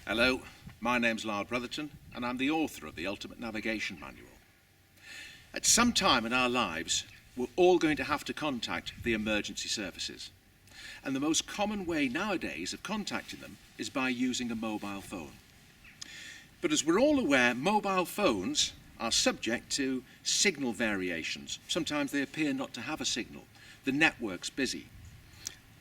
Hello, my name's Lyle Brotherton, and I'm the author of the Ultimate Navigation Manual. At some time in our lives, we're all going to have to contact the emergency services. And the most common way nowadays of contacting them is by using a mobile phone. But as we're all aware, mobile phones are subject to signal variations. Sometimes they appear not to have a signal. The network's busy.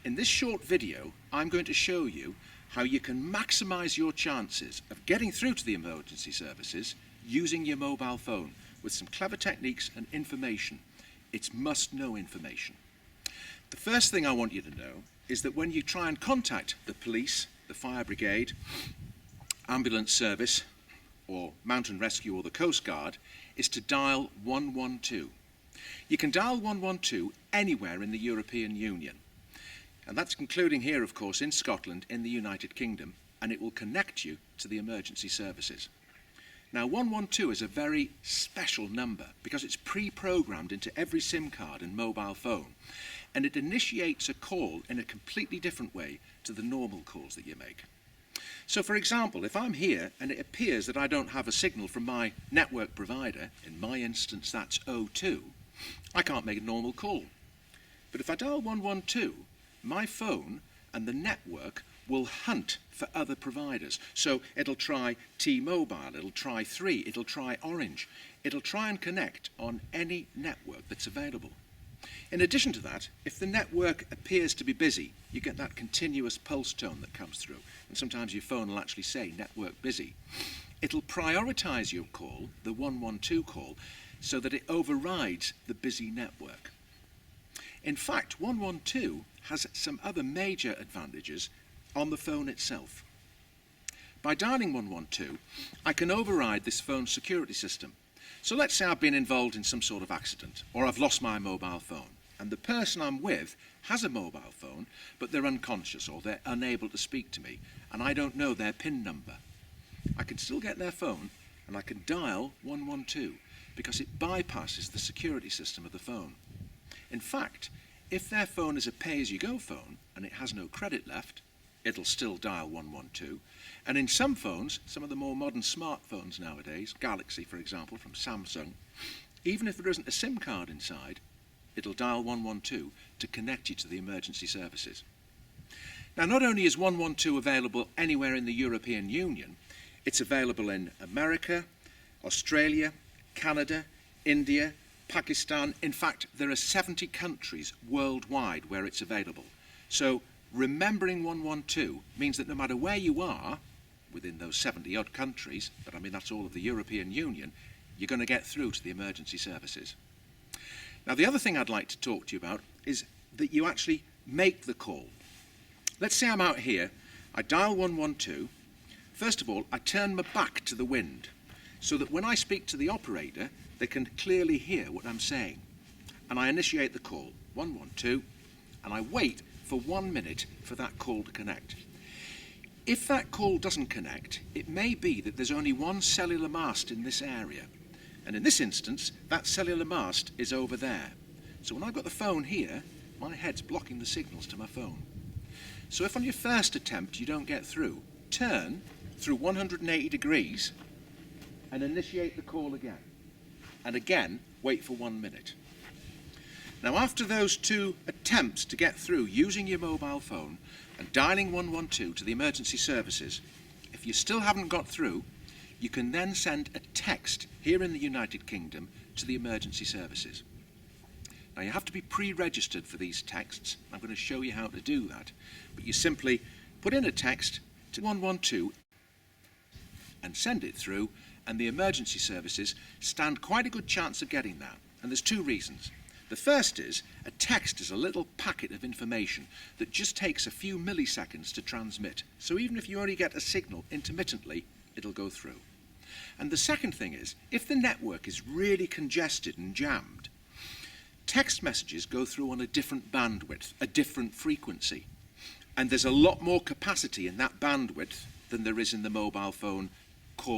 In this short video, I'm going to show you how you can maximize your chances of getting through to the emergency services using your mobile phone with some clever techniques and information. It's must-know information. The first thing I want you to know is that when you try and contact the police, the fire brigade, ambulance service, or mountain rescue or the Coast Guard, is to dial 112. You can dial 112 anywhere in the European Union. And that's including here, of course, in Scotland, in the United Kingdom, and it will connect you to the emergency services. Now, 112 is a very special number because it's pre-programmed into every SIM card and mobile phone, and it initiates a call in a completely different way to the normal calls that you make. So, for example, if I'm here and it appears that I don't have a signal from my network provider, in my instance that's O2, I can't make a normal call. But if I dial 112, my phone and the network will hunt for other providers. So it'll try T-Mobile, it'll try 3, it'll try Orange. It'll try and connect on any network that's available. In addition to that, if the network appears to be busy, you get that continuous pulse tone that comes through. And sometimes your phone will actually say network busy. It'll prioritize your call, the 112 call, so that it overrides the busy network. In fact, 112 has some other major advantages on the phone itself. By dialing 112, I can override this phone's security system. So let's say I've been involved in some sort of accident, or I've lost my mobile phone, and the person I'm with has a mobile phone, but they're unconscious or they're unable to speak to me, and I don't know their PIN number. I can still get their phone, and I can dial 112, because it bypasses the security system of the phone. In fact, if their phone is a pay-as-you-go phone and it has no credit left, it'll still dial 112. And in some phones, some of the more modern smartphones nowadays, Galaxy for example from Samsung, even if there isn't a SIM card inside, it'll dial 112 to connect you to the emergency services. Now, not only is 112 available anywhere in the European Union, it's available in America, Australia, Canada, India, Pakistan. In fact, there are 70 countries worldwide where it's available. So remembering 112 means that no matter where you are within those 70-odd countries, but I mean that's all of the European Union, you're going to get through to the emergency services. Now, the other thing I'd like to talk to you about is that you actually make the call. Let's say I'm out here, I dial 112. First of all, I turn my back to the wind so that when I speak to the operator, they can clearly hear what I'm saying. And I initiate the call, 112, and I wait for 1 minute for that call to connect. If that call doesn't connect, it may be that there's only one cellular mast in this area. And in this instance, that cellular mast is over there. So when I've got the phone here, my head's blocking the signals to my phone. So if on your first attempt you don't get through, turn through 180 degrees and initiate the call again. And again, wait for 1 minute. Now, after those 2 attempts to get through using your mobile phone and dialing 112 to the emergency services, if you still haven't got through, you can then send a text here in the United Kingdom to the emergency services. Now, you have to be pre-registered for these texts. I'm going to show you how to do that. But you simply put in a text to 112 and send it through, and the emergency services stand quite a good chance of getting that. And there's 2 reasons. The first is, a text is a little packet of information that just takes a few milliseconds to transmit. So even if you only get a signal intermittently, it'll go through. And the second thing is, if the network is really congested and jammed, text messages go through on a different bandwidth, a different frequency. And there's a lot more capacity in that bandwidth than there is in the mobile phone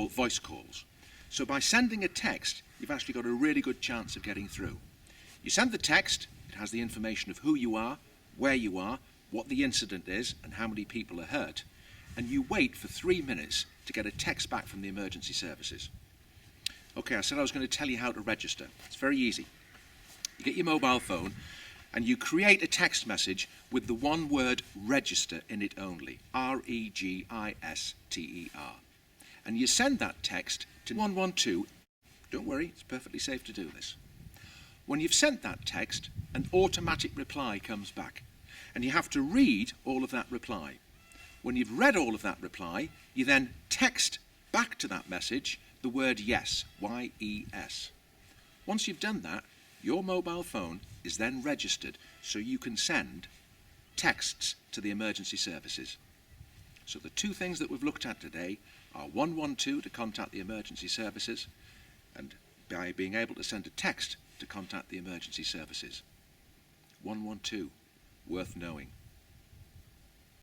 voice calls. So by sending a text, you've actually got a really good chance of getting through. You send the text, it has the information of who you are, where you are, what the incident is, and how many people are hurt. and you wait for 3 minutes to get a text back from the emergency services. Okay, I said I was going to tell you how to register. It's very easy. You get your mobile phone and you create a text message with the one word register in it only, R-E-G-I-S-T-E-R. And you send that text to 112. Don't worry, it's perfectly safe to do this. When you've sent that text, an automatic reply comes back, and you have to read all of that reply. When you've read all of that reply, you then text back to that message the word yes, Y-E-S. Once you've done that, your mobile phone is then registered so you can send texts to the emergency services. So the two things that we've looked at today are 112 to contact the emergency services, and by being able to send a text to contact the emergency services. 112, worth knowing.